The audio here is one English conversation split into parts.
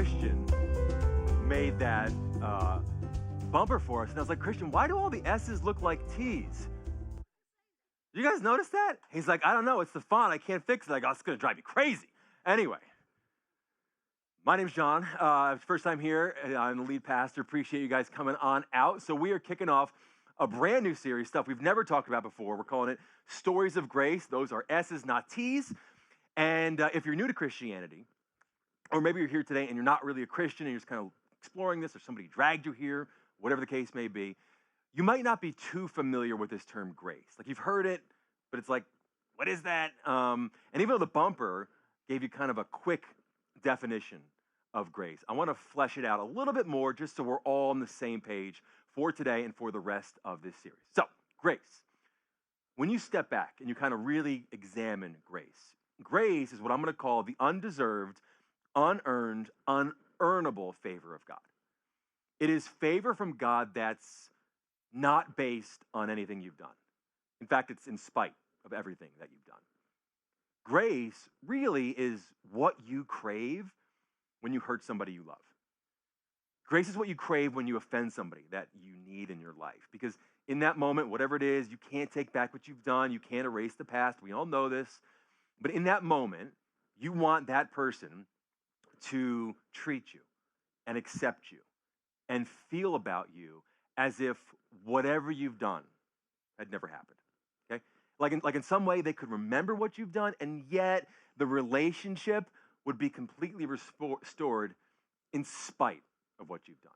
Christian made that bumper for us, and I was like, Christian, why do all the S's look like T's? You guys notice that? He's like, I don't know, it's the font, I can't fix it. I go, it's gonna drive you crazy. Anyway, my name's John. First time here, I'm the lead pastor. Appreciate you guys coming on out. So we are kicking off a brand new series, stuff we've never talked about before. We're calling it Stories of Grace. Those are S's, not T's. And if you're new to Christianity, or maybe you're here today and you're not really a Christian and you're just kind of exploring this, or somebody dragged you here, whatever the case may be, you might not be too familiar with this term grace. Like, you've heard it, but it's like, what is that? And even though the bumper gave you kind of a quick definition of grace, I want to flesh it out a little bit more just so we're all on the same page for today and for the rest of this series. So, grace. When you step back and you kind of really examine grace, grace is what I'm going to call the undeserved, unearned, unearnable favor of God. It is favor from God that's not based on anything you've done. In fact, it's in spite of everything that you've done. Grace really is what you crave when you hurt somebody you love. Grace is what you crave when you offend somebody that you need in your life. Because in that moment, whatever it is, you can't take back what you've done. You can't erase the past. We all know this. But in that moment, you want that person to treat you and accept you and feel about you as if whatever you've done had never happened. Okay? Like in some way, they could remember what you've done, and yet the relationship would be completely restored in spite of what you've done.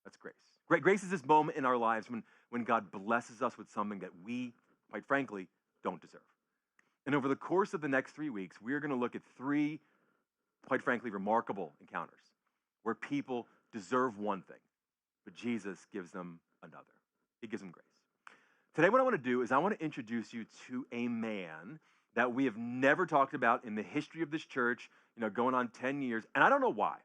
That's grace. Grace is this moment in our lives when God blesses us with something that we, quite frankly, don't deserve. And over the course of the next 3 weeks, we're going to look at 3, quite frankly, remarkable encounters where people deserve one thing, but Jesus gives them another. He gives them grace. Today, what I want to do is I want to introduce you to a man that we have never talked about in the history of this church, going on 10 years, and I don't know why.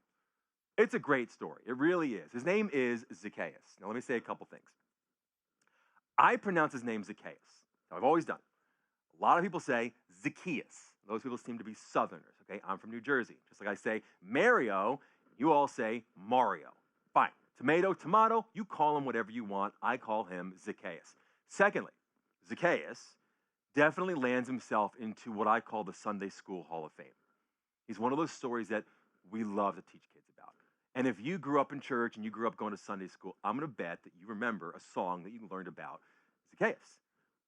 It's a great story. It really is. His name is Zacchaeus. Now, let me say a couple things. I pronounce his name Zacchaeus. Now, I've always done. A lot of people say Zacchaeus. Those people seem to be Southerners, okay? I'm from New Jersey. Just like I say Mario, you all say Mario. Fine. Tomato, you call him whatever you want. I call him Zacchaeus. Secondly, Zacchaeus definitely lands himself into what I call the Sunday School Hall of Fame. He's one of those stories that we love to teach kids about. And if you grew up in church and you grew up going to Sunday school, I'm going to bet that you remember a song that you learned about Zacchaeus.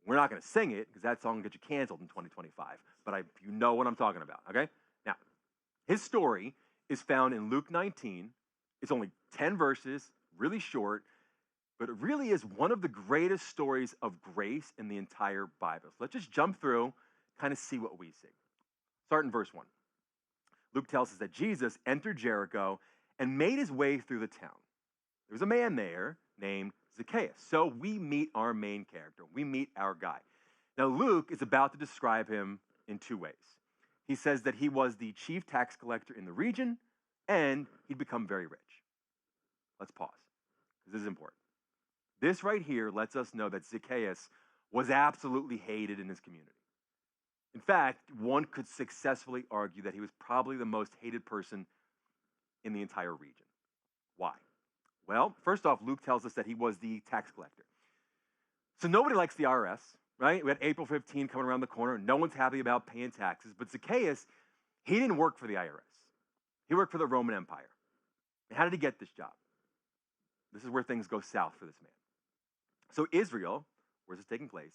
We're not going to sing it because that song will get you canceled in 2025, but you know what I'm talking about, okay? Now, his story is found in Luke 19. It's only 10 verses, really short, but it really is one of the greatest stories of grace in the entire Bible. So let's just jump through, kind of see what we see. Start in verse 1. Luke tells us that Jesus entered Jericho and made his way through the town. There was a man there named Zacchaeus. So we meet our main character. We meet our guy. Now, Luke is about to describe him in 2 ways. He says that he was the chief tax collector in the region, and he'd become very rich. Let's pause, because this is important. This right here lets us know that Zacchaeus was absolutely hated in his community. In fact, one could successfully argue that he was probably the most hated person in the entire region. Why? Well, first off, Luke tells us that he was the tax collector. So nobody likes the IRS, right? We had April 15 coming around the corner. No one's happy about paying taxes. But Zacchaeus, he didn't work for the IRS. He worked for the Roman Empire. And how did he get this job? This is where things go south for this man. So Israel, where's this taking place?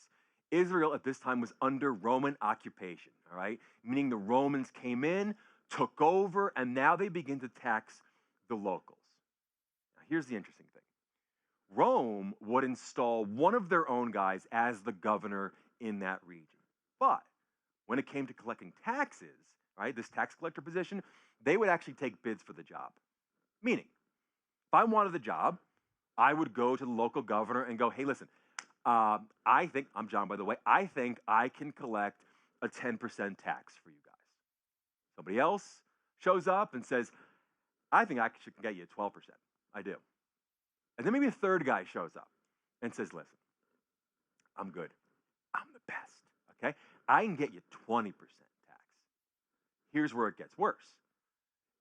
Israel at this time was under Roman occupation, all right? Meaning the Romans came in, took over, and now they begin to tax the locals. Now, here's the interesting thing. Rome would install one of their own guys as the governor in that region. But when it came to collecting taxes, right, this tax collector position, they would actually take bids for the job. Meaning, if I wanted the job, I would go to the local governor and go, hey, listen, I think, I'm John, by the way, I think I can collect a 10% tax for you guys. Somebody else shows up and says, I think I can get you 12%. I do. And then maybe a third guy shows up and says, listen, I'm good. I'm the best, okay? I can get you 20% tax. Here's where it gets worse.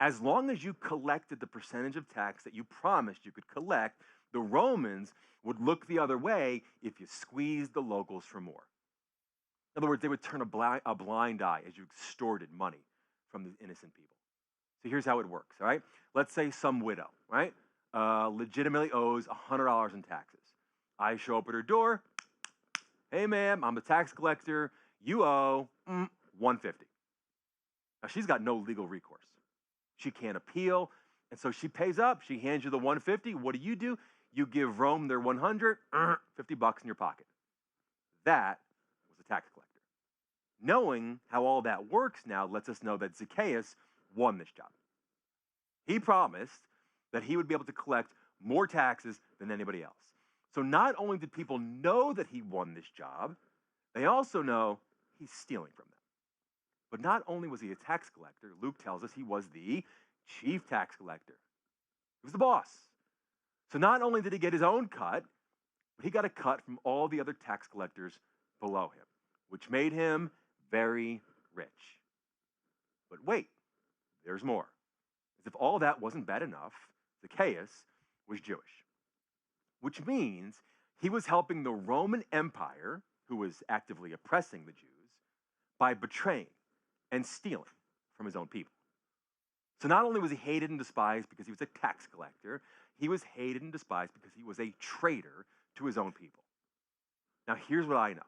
As long as you collected the percentage of tax that you promised you could collect, the Romans would look the other way if you squeezed the locals for more. In other words, they would turn a blind eye as you extorted money from the innocent people. So here's how it works, all right? Let's say some widow, right, legitimately owes $100 in taxes. I show up at her door. Hey, ma'am, I'm the tax collector. You owe $150. Now, she's got no legal recourse. She can't appeal, and so she pays up. She hands you the $150. What do? You give Rome their $100, $50 in your pocket. That was a tax collector. Knowing how all that works now lets us know that Zacchaeus won this job. He promised that he would be able to collect more taxes than anybody else. So not only did people know that he won this job, they also know he's stealing from them. But not only was he a tax collector, Luke tells us he was the chief tax collector. He was the boss. So not only did he get his own cut, but he got a cut from all the other tax collectors below him, which made him very rich. But wait, there's more. As if all that wasn't bad enough, Zacchaeus was Jewish, which means he was helping the Roman Empire, who was actively oppressing the Jews, by betraying and stealing from his own people. So not only was he hated and despised because he was a tax collector, he was hated and despised because he was a traitor to his own people. Now here's what I know,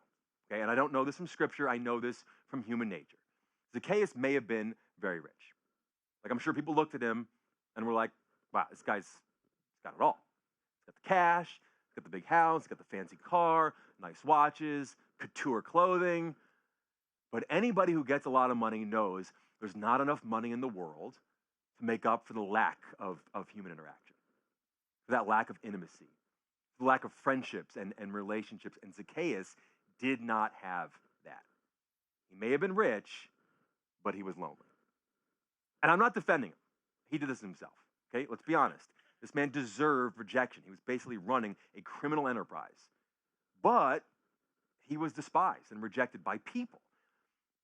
okay? And I don't know this from scripture, I know this from human nature. Zacchaeus may have been very rich. Like I'm sure people looked at him and were like, wow, this guy's got it all. He's got the cash, he's got the big house, he's got the fancy car, nice watches, couture clothing. But anybody who gets a lot of money knows there's not enough money in the world to make up for the lack of human interaction, for that lack of intimacy, the lack of friendships and relationships. And Zacchaeus did not have that. He may have been rich, but he was lonely. And I'm not defending him. He did this himself, okay? Let's be honest. This man deserved rejection. He was basically running a criminal enterprise. But he was despised and rejected by people.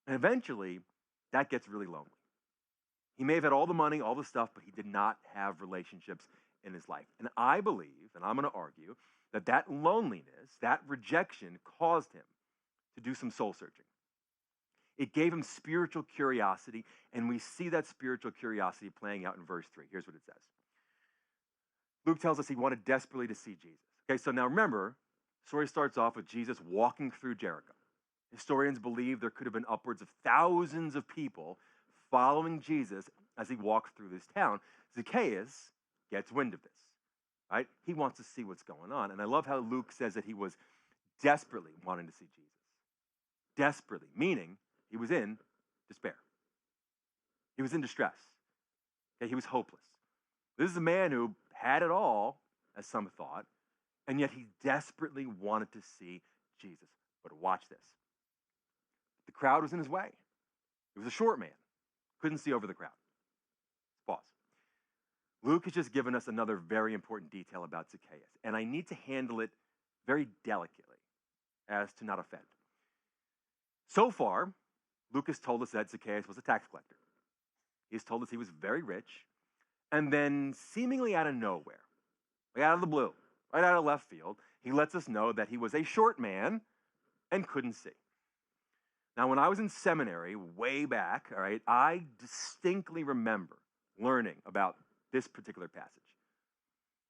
And eventually, that gets really lonely. He may have had all the money, all the stuff, but he did not have relationships in his life. And I believe, and I'm going to argue, that that loneliness, that rejection caused him to do some soul searching. It gave him spiritual curiosity, and we see that spiritual curiosity playing out in verse 3. Here's what it says. Luke tells us he wanted desperately to see Jesus. Okay, so now remember, the story starts off with Jesus walking through Jericho. Historians believe there could have been upwards of thousands of people following Jesus as he walked through this town. Zacchaeus gets wind of this, right? He wants to see what's going on. And I love how Luke says that he was desperately wanting to see Jesus. Desperately, meaning he was in despair. He was in distress. Okay, he was hopeless. This is a man who had it all, as some thought, and yet he desperately wanted to see Jesus. But watch this. The crowd was in his way. He was a short man. Couldn't see over the crowd. Pause. Luke has just given us another very important detail about Zacchaeus, and I need to handle it very delicately as to not offend. So far, Luke has told us that Zacchaeus was a tax collector. He's told us he was very rich, and then seemingly out of nowhere, like out of the blue, right out of left field, he lets us know that he was a short man and couldn't see. Now, when I was in seminary way back, all right, I distinctly remember learning about this particular passage.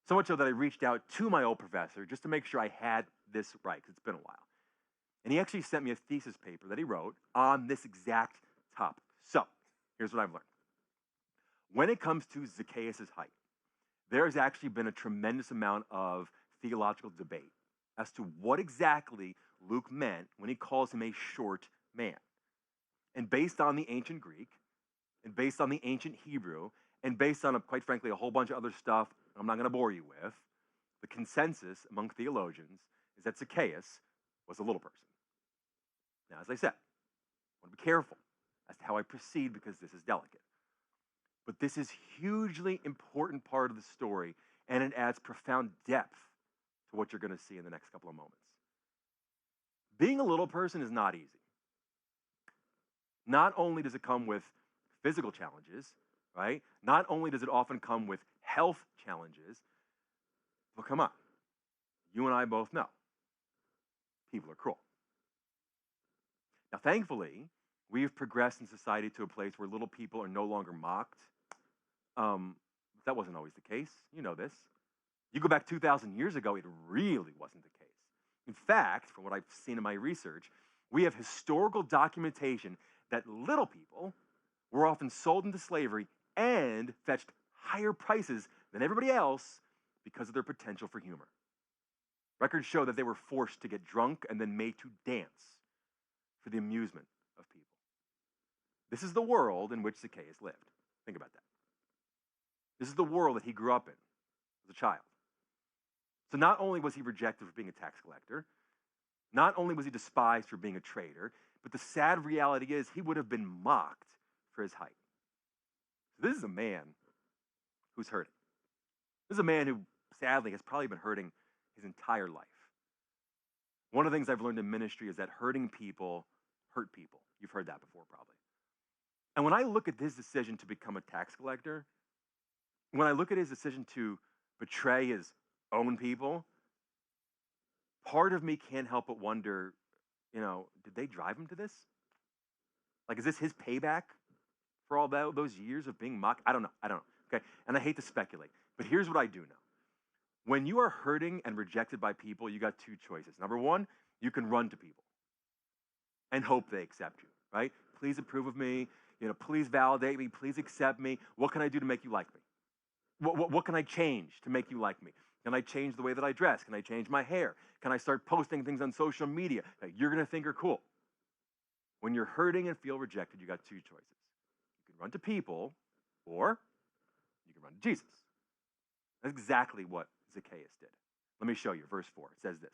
So much so that I reached out to my old professor just to make sure I had this right, because it's been a while. And he actually sent me a thesis paper that he wrote on this exact topic. So, here's what I've learned. When it comes to Zacchaeus' height, there has actually been a tremendous amount of theological debate as to what exactly Luke meant when he calls him a short man. And based on the ancient Greek, and based on the ancient Hebrew, and based on, quite frankly, a whole bunch of other stuff I'm not going to bore you with, the consensus among theologians is that Zacchaeus was a little person. Now, as I said, I want to be careful as to how I proceed because this is delicate. But this is hugely important part of the story, and it adds profound depth to what you're going to see in the next couple of moments. Being a little person is not easy. Not only does it come with physical challenges, right? Not only does it often come with health challenges, but come on, you and I both know people are cruel. Now, thankfully, we've progressed in society to a place where little people are no longer mocked. Um, that wasn't always the case. You know this. You go back 2,000 years ago, it really wasn't the case. In fact, from what I've seen in my research, we have historical documentation that little people were often sold into slavery and fetched higher prices than everybody else because of their potential for humor. Records show that they were forced to get drunk and then made to dance for the amusement of people. This is the world in which Zacchaeus lived. Think about that. This is the world that he grew up in as a child. So not only was he rejected for being a tax collector, not only was he despised for being a traitor, but the sad reality is he would have been mocked for his height. So this is a man who's hurting. This is a man who sadly has probably been hurting his entire life. One of the things I've learned in ministry is that hurting people hurt people. You've heard that before probably. And when I look at his decision to become a tax collector, when I look at his decision to betray his own people, part of me can't help but wonder, did they drive him to this? Like, is this his payback for all those years of being mocked? I don't know. Okay. And I hate to speculate, but here's what I do know. When you are hurting and rejected by people, you got two choices. Number one, you can run to people and hope they accept you, right? Please approve of me. Please validate me. Please accept me. What can I do to make you like me? What can I change to make you like me? Can I change the way that I dress? Can I change my hair? Can I start posting things on social media that you're going to think are cool? When you're hurting and feel rejected, you got two choices. You can run to people, or you can run to Jesus. That's exactly what Zacchaeus did. Let me show you. Verse 4. It says this.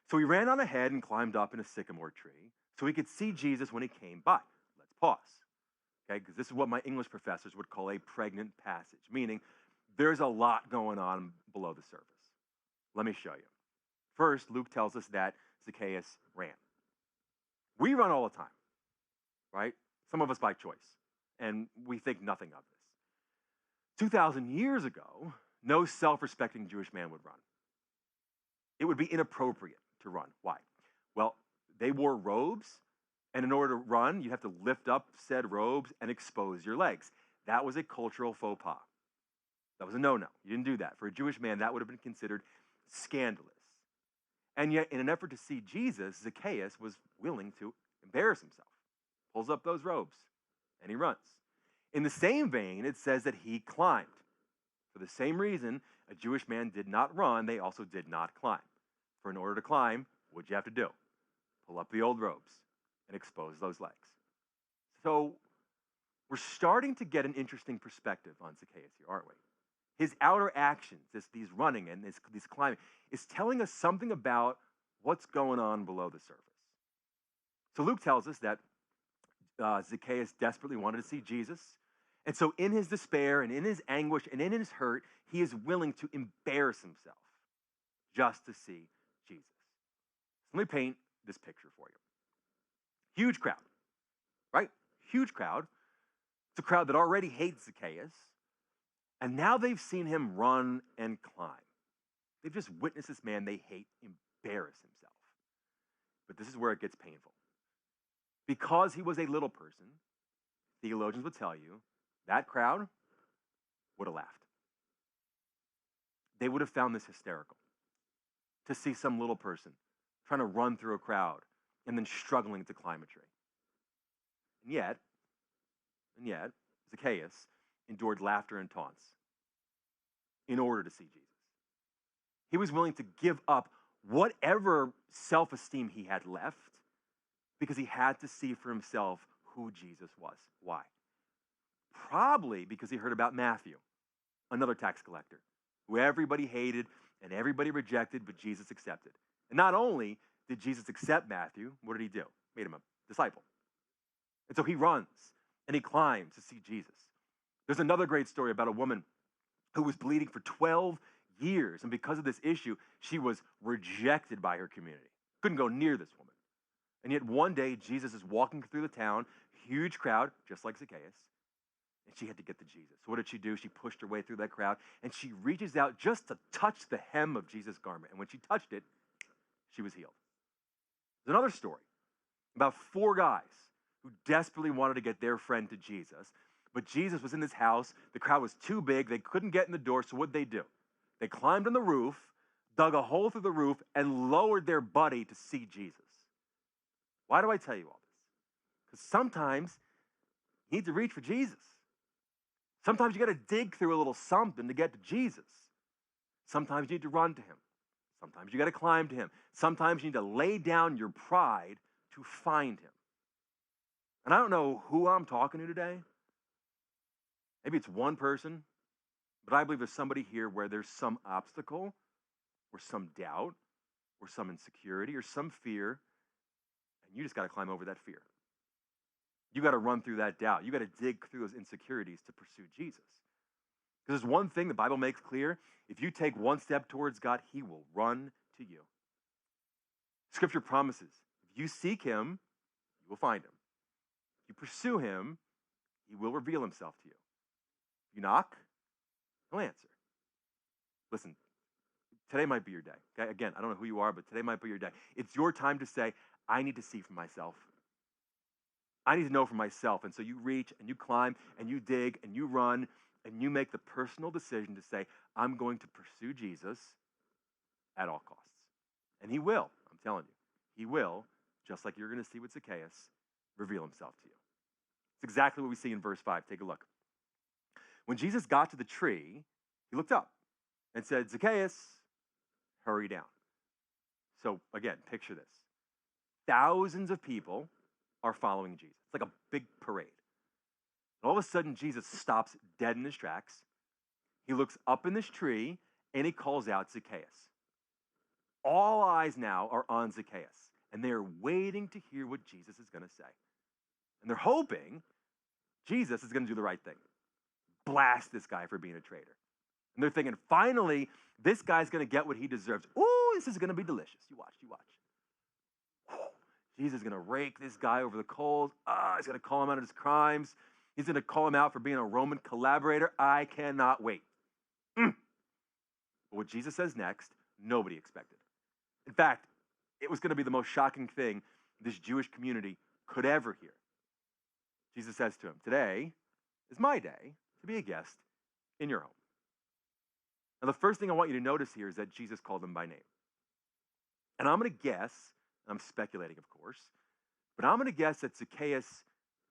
So he ran on ahead and climbed up in a sycamore tree so he could see Jesus when he came by. Let's pause. Okay, because this is what my English professors would call a pregnant passage, meaning there's a lot going on below the surface. Let me show you. First, Luke tells us that Zacchaeus ran. We run all the time, right? Some of us by choice, and we think nothing of this. 2,000 years ago, no self-respecting Jewish man would run. It would be inappropriate to run. Why? Well, they wore robes, and in order to run, you have to lift up said robes and expose your legs. That was a cultural faux pas. That was a no-no. You didn't do that. For a Jewish man, that would have been considered scandalous. And yet, in an effort to see Jesus, Zacchaeus was willing to embarrass himself. Pulls up those robes, and he runs. In the same vein, it says that he climbed. For the same reason, a Jewish man did not run, they also did not climb. For in order to climb, what'd you have to do? Pull up the old robes and expose those legs. So we're starting to get an interesting perspective on Zacchaeus here, aren't we? His outer actions, these running and this climbing, is telling us something about what's going on below the surface. So Luke tells us that Zacchaeus desperately wanted to see Jesus. And so in his despair and in his anguish and in his hurt, he is willing to embarrass himself just to see Jesus. So let me paint this picture for you. Huge crowd, right? Huge crowd. It's a crowd that already hates Zacchaeus. And now they've seen him run and climb. They've just witnessed this man they hate embarrass himself. But this is where it gets painful. Because he was a little person, theologians would tell you, that crowd would have laughed. They would have found this hysterical. To see some little person trying to run through a crowd and then struggling to climb a tree. And yet, Zacchaeus endured laughter and taunts in order to see Jesus. He was willing to give up whatever self-esteem he had left because he had to see for himself who Jesus was. Why? Probably because he heard about Matthew, another tax collector, who everybody hated and everybody rejected, but Jesus accepted. And not only did Jesus accept Matthew, what did he do? Made him a disciple. And so he runs and he climbs to see Jesus. There's another great story about a woman who was bleeding for 12 years. And because of this issue, she was rejected by her community. Couldn't go near this woman. And yet one day, Jesus is walking through the town, huge crowd, just like Zacchaeus. and she had to get to Jesus. So what did she do? She pushed her way through that crowd, and she reaches out just to touch the hem of Jesus' garment. And when she touched it, she was healed. There's another story about 4 guys who desperately wanted to get their friend to Jesus, but Jesus was in this house. The crowd was too big. They couldn't get in the door, so what'd they do? They climbed on the roof, dug a hole through the roof, and lowered their buddy to see Jesus. Why do I tell you all this? Because sometimes you need to reach for Jesus. Sometimes you got to dig through a little something to get to Jesus. Sometimes you need to run to him. Sometimes you got to climb to him. Sometimes you need to lay down your pride to find him. And I don't know who I'm talking to today. Maybe it's one person, but I believe there's somebody here where there's some obstacle or some doubt or some insecurity or some fear, and you just got to climb over that fear. You got to run through that doubt. You got to dig through those insecurities to pursue Jesus. Because there's one thing the Bible makes clear. If you take one step towards God, he will run to you. Scripture promises, if you seek him, you will find him. If you pursue him, he will reveal himself to you. If you knock, he'll answer. Listen, today might be your day. Okay? Again, I don't know who you are, but today might be your day. It's your time to say, I need to see for myself. I need to know for myself. And so you reach and you climb and you dig and you run and you make the personal decision to say, I'm going to pursue Jesus at all costs. And he will, I'm telling you. He will, just like you're going to see with Zacchaeus, reveal himself to you. It's exactly what we see in verse 5. Take a look. When Jesus got to the tree, he looked up and said, Zacchaeus, hurry down. So again, picture this. Thousands of people are following Jesus. It's like a big parade. And all of a sudden, Jesus stops dead in his tracks. He looks up in this tree, and he calls out Zacchaeus. All eyes now are on Zacchaeus, and they're waiting to hear what Jesus is going to say. And they're hoping Jesus is going to do the right thing. Blast this guy for being a traitor. And they're thinking, finally, this guy's going to get what he deserves. Ooh, this is going to be delicious. You watch, you watch. Jesus is going to rake this guy over the coals. He's going to call him out of his crimes. He's going to call him out for being a Roman collaborator. I cannot wait. But what Jesus says next, nobody expected. In fact, it was going to be the most shocking thing this Jewish community could ever hear. Jesus says to him, today is my day to be a guest in your home. Now, the first thing I want you to notice here is that Jesus called him by name. And I'm going to guess, I'm speculating, of course, but I'm going to guess that Zacchaeus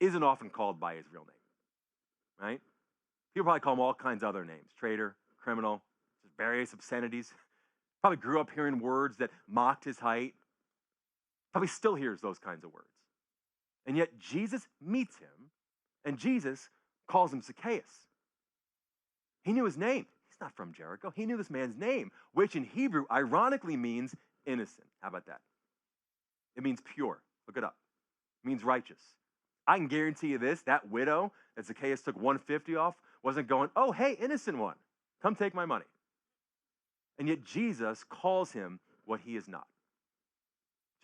isn't often called by his real name, right? People probably call him all kinds of other names, traitor, criminal, just various obscenities. Probably grew up hearing words that mocked his height. Probably still hears those kinds of words. And yet Jesus meets him, and Jesus calls him Zacchaeus. He knew his name. He's not from Jericho. He knew this man's name, which in Hebrew ironically means innocent. How about that? It means pure. Look it up. It means righteous. I can guarantee you this, that widow that Zacchaeus took 150 off wasn't going, oh, hey, innocent one, come take my money. And yet Jesus calls him what he is not.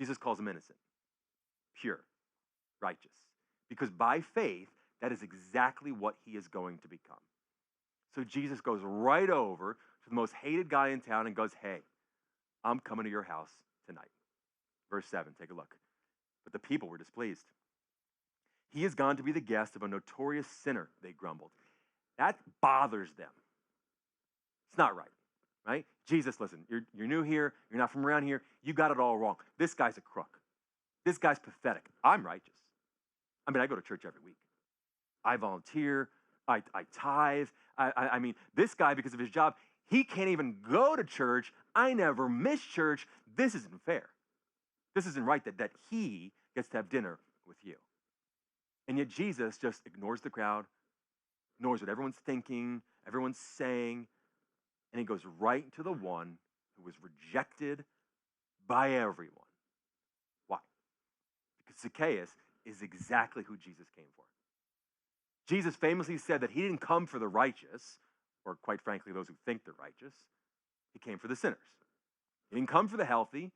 Jesus calls him innocent, pure, righteous. Because by faith, that is exactly what he is going to become. So Jesus goes right over to the most hated guy in town and goes, hey, I'm coming to your house tonight. Verse 7, take a look. But the people were displeased. He has gone to be the guest of a notorious sinner, they grumbled. That bothers them. It's not right, right? Jesus, listen, you're new here. You're not from around here. You got it all wrong. This guy's a crook. This guy's pathetic. I'm righteous. I mean, I go to church every week. I volunteer. I tithe. I mean, this guy, because of his job, he can't even go to church. I never miss church. This isn't fair. This isn't right that he gets to have dinner with you. And yet Jesus just ignores the crowd, ignores what everyone's thinking, everyone's saying, and he goes right to the one who was rejected by everyone. Why? Because Zacchaeus is exactly who Jesus came for. Jesus famously said that he didn't come for the righteous, or quite frankly, those who think they're righteous. He came for the sinners. He didn't come for the healthy. He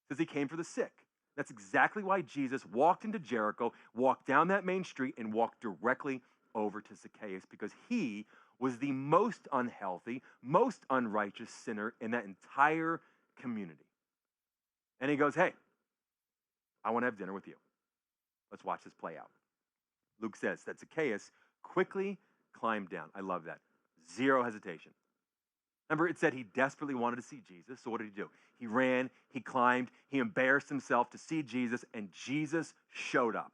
says he came for the sick. That's exactly why Jesus walked into Jericho, walked down that main street, and walked directly over to Zacchaeus because he was the most unhealthy, most unrighteous sinner in that entire community. And he goes, hey, I want to have dinner with you. Let's watch this play out. Luke says that Zacchaeus quickly climbed down. I love that. Zero hesitation. Remember, it said he desperately wanted to see Jesus. So what did he do? He ran, he climbed, he embarrassed himself to see Jesus, and Jesus showed up.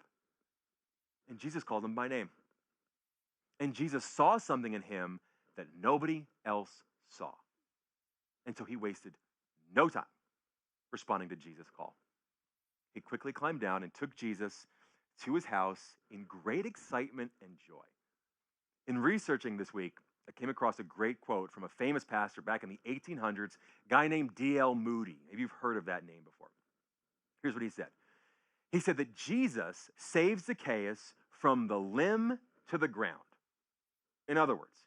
And Jesus called him by name. And Jesus saw something in him that nobody else saw. And so he wasted no time responding to Jesus' call. He quickly climbed down and took Jesus to his house in great excitement and joy. In researching this week, I came across a great quote from a famous pastor back in the 1800s, a guy named D.L. Moody. Maybe you've heard of that name before. Here's what he said. He said that Jesus saved Zacchaeus from the limb to the ground. In other words,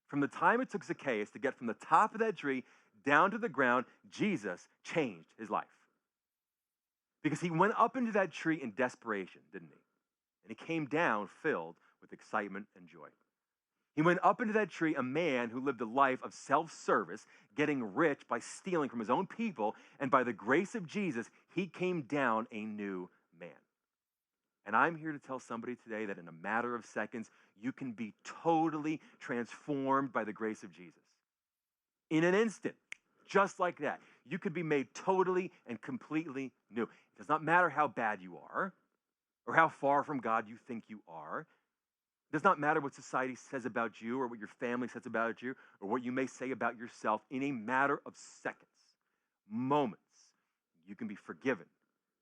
from the time it took Zacchaeus to get from the top of that tree down to the ground, Jesus changed his life. Because he went up into that tree in desperation, didn't he? And he came down filled with excitement and joy. He went up into that tree, a man who lived a life of self-service, getting rich by stealing from his own people, and by the grace of Jesus, he came down a new man. And I'm here to tell somebody today that in a matter of seconds, you can be totally transformed by the grace of Jesus. In an instant, just like that, you could be made totally and completely new. It does not matter how bad you are or how far from God you think you are. It does not matter what society says about you or what your family says about you or what you may say about yourself. In a matter of seconds, moments, you can be forgiven,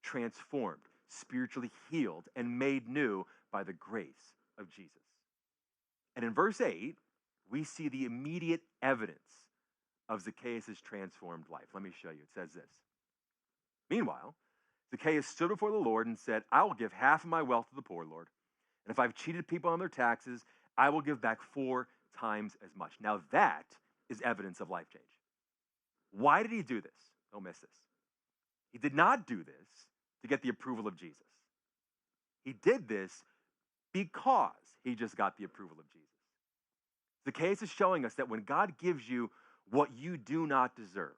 transformed, spiritually healed, and made new by the grace of Jesus. And in verse 8, we see the immediate evidence of Zacchaeus' transformed life. Let me show you. It says this. Meanwhile, Zacchaeus stood before the Lord and said, I will give half of my wealth to the poor, Lord. And if I've cheated people on their taxes, I will give back 4 times as much. Now that is evidence of life change. Why did he do this? Don't miss this. He did not do this to get the approval of Jesus. He did this because he just got the approval of Jesus. Zacchaeus is showing us that when God gives you what you do not deserve,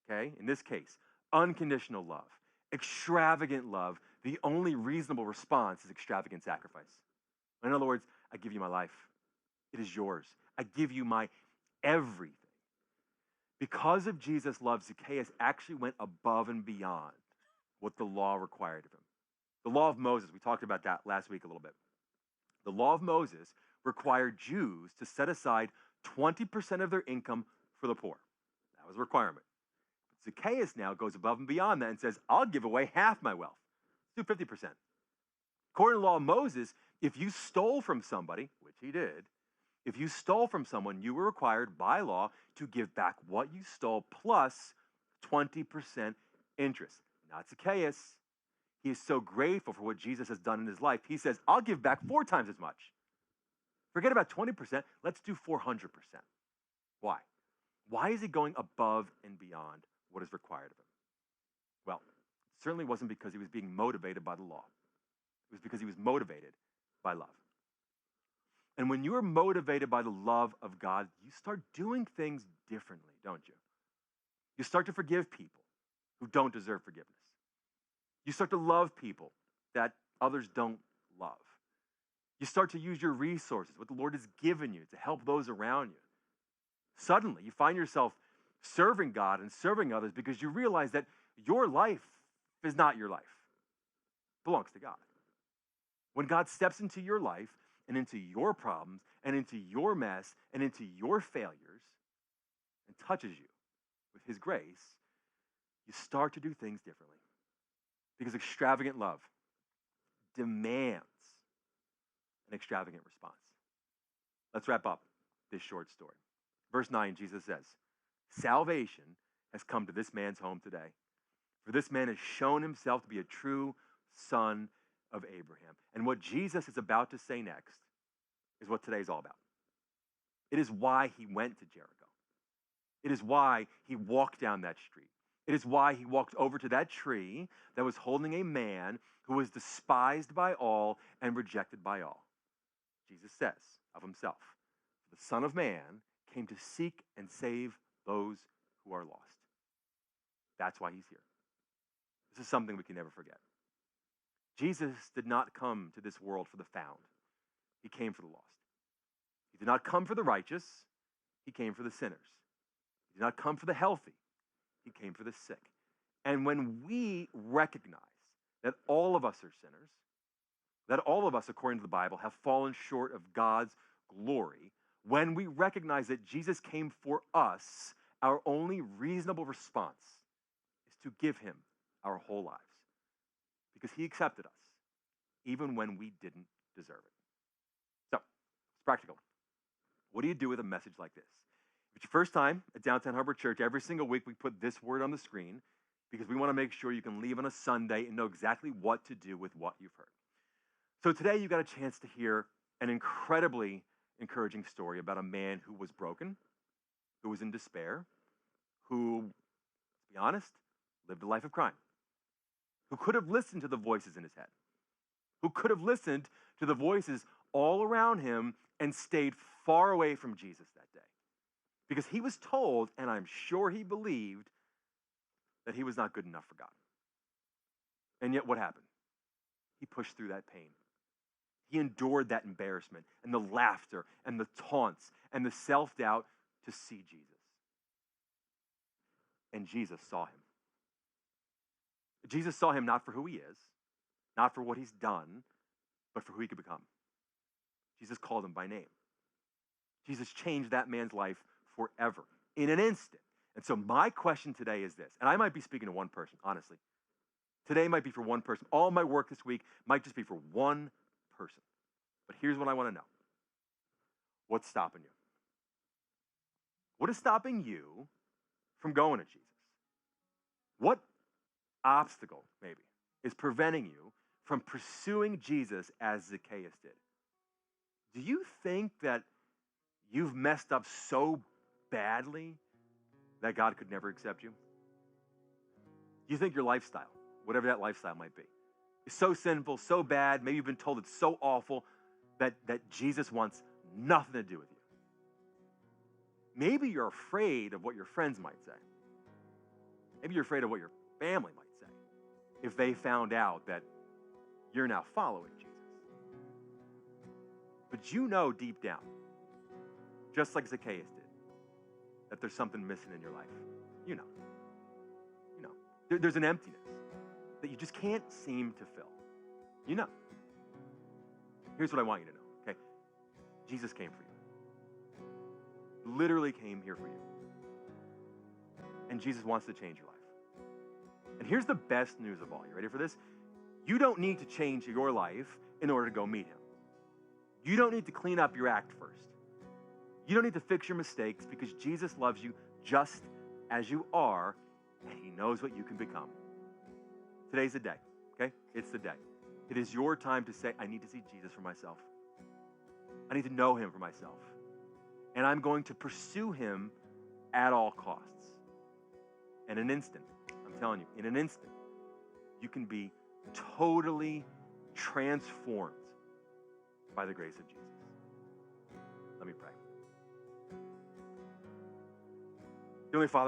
okay, in this case, unconditional love, extravagant love, the only reasonable response is extravagant sacrifice. In other words, I give you my life. It is yours. I give you my everything. Because of Jesus' love, Zacchaeus actually went above and beyond what the law required of him. The law of Moses, we talked about that last week a little bit. The law of Moses required Jews to set aside 20% of their income for the poor. That was a requirement. But Zacchaeus now goes above and beyond that and says, I'll give away half my wealth. Let's do 50%. According to the law of Moses, if you stole from somebody, which he did, if you stole from someone, you were required by law to give back what you stole plus 20% interest. Not Zacchaeus. He is so grateful for what Jesus has done in his life. He says, I'll give back 4 times as much. Forget about 20%. Let's do 400%. Why? Why is he going above and beyond what is required of him? Well, it certainly wasn't because he was being motivated by the law. It was because he was motivated by love. And when you are motivated by the love of God, you start doing things differently, don't you? You start to forgive people who don't deserve forgiveness. You start to love people that others don't love. You start to use your resources, what the Lord has given you, to help those around you. Suddenly, you find yourself serving God and serving others because you realize that your life is not your life. It belongs to God. When God steps into your life and into your problems and into your mess and into your failures and touches you with his grace, you start to do things differently. Because extravagant love demands an extravagant response. Let's wrap up this short story. Verse 9, Jesus says, salvation has come to this man's home today. For this man has shown himself to be a true son of Abraham. And what Jesus is about to say next is what today's all about. It is why he went to Jericho. It is why he walked down that street. It is why he walked over to that tree that was holding a man who was despised by all and rejected by all. Jesus says of himself, the Son of Man came to seek and save those who are lost. That's why he's here. This is something we can never forget. Jesus did not come to this world for the found. He came for the lost. He did not come for the righteous. He came for the sinners. He did not come for the healthy. He came for the sick. And when we recognize that all of us are sinners, that all of us, according to the Bible, have fallen short of God's glory, when we recognize that Jesus came for us, our only reasonable response is to give him our whole lives. Because he accepted us, even when we didn't deserve it. So, it's practical. What do you do with a message like this? If it's your first time at Downtown Harbor Church, every single week we put this word on the screen because we want to make sure you can leave on a Sunday and know exactly what to do with what you've heard. So today you got a chance to hear an incredibly encouraging story about a man who was broken, who was in despair, who, to be honest, lived a life of crime, who could have listened to the voices in his head, who could have listened to the voices all around him and stayed far away from Jesus that day. Because he was told, and I'm sure he believed, that he was not good enough for God. And yet what happened? He pushed through that pain. He endured that embarrassment and the laughter and the taunts and the self-doubt to see Jesus. And Jesus saw him. Jesus saw him not for who he is, not for what he's done, but for who he could become. Jesus called him by name. Jesus changed that man's life forever, in an instant. And so my question today is this, and I might be speaking to one person, honestly. Today might be for one person. All my work this week might just be for one person. But here's what I want to know. What's stopping you? What is stopping you from going to Jesus? What obstacle, maybe, is preventing you from pursuing Jesus as Zacchaeus did? Do you think that you've messed up so badly that God could never accept you? Do you think your lifestyle, whatever that lifestyle might be, is so sinful, so bad, maybe you've been told it's so awful that Jesus wants nothing to do with you? Maybe you're afraid of what your friends might say. Maybe you're afraid of what your family might say if they found out that you're now following Jesus. But you know deep down, just like Zacchaeus did, that there's something missing in your life. You know. There's an emptiness that you just can't seem to fill. You know. Here's what I want you to know, okay? Jesus came for you. Literally came here for you. And Jesus wants to change your life. And here's the best news of all. You ready for this? You don't need to change your life in order to go meet him. You don't need to clean up your act first. You don't need to fix your mistakes because Jesus loves you just as you are, and he knows what you can become. Today's the day, okay? It's the day. It is your time to say, I need to see Jesus for myself. I need to know him for myself. And I'm going to pursue him at all costs. In an instant, I'm telling you, in an instant, you can be totally transformed by the grace of Jesus. Let me pray. Heavenly Father,